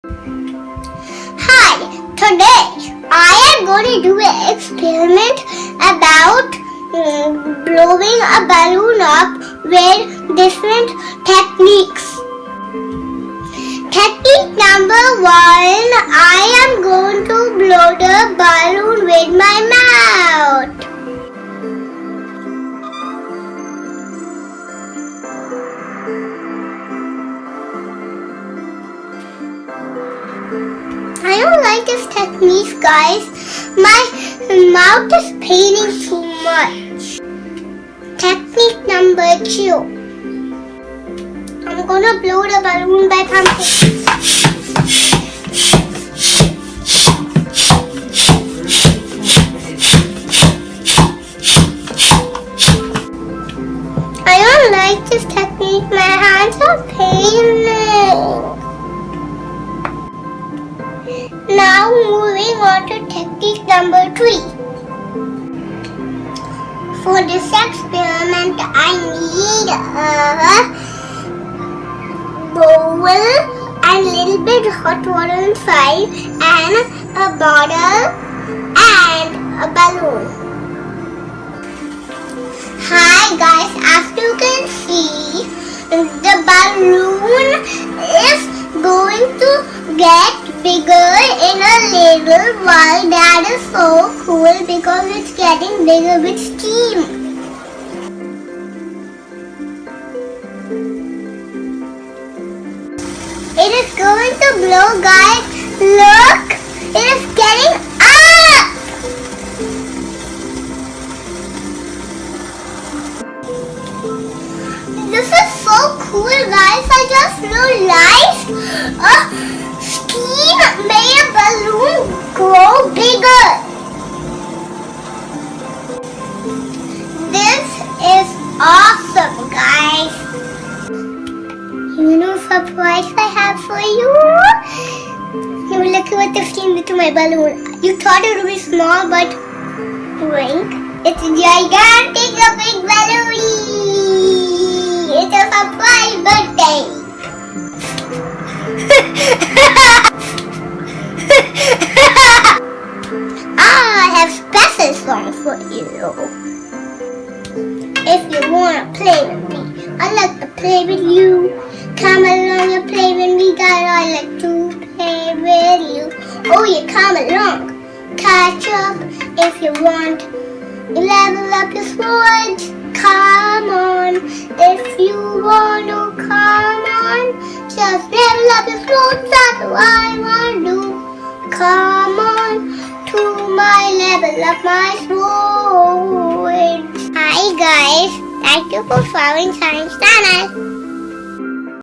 Hi, today I am going to do an experiment about blowing a balloon up with different techniques. Technique number 1, I am going to blow the balloon with my mouth. I don't like this technique, guys. My mouth is paining too much. Technique number 2. I'm gonna blow the balloon by pumping. I don't like this technique. My hands are paining. Now moving on to technique number 3. For this experiment, I need a bowl and little bit hot water inside and a bottle and a balloon. Hi guys, as you can see, the balloon is going to get bigger in a little while. That is so cool because it's getting bigger with steam. It is going to blow, guys. Look, it is getting up. This is so cool, guys. I just realized steam made a balloon grow bigger. This is awesome, guys. You know surprise I have for you? You look what the steam did to my balloon. You thought it would be small, but wink. It's gigantic, a big balloon. It's a surprise birthday. I have special song for you. If you wanna play with me, I like to play with you. Come along and play with me, God. I like to play with you. Oh, you come along. Catch up if you want. Level up your swords. Come on. If you want to come on, just level up your swords. That's what I want to do. Come on to my level up my swords. Hi guys. Thank you for following Science Channel.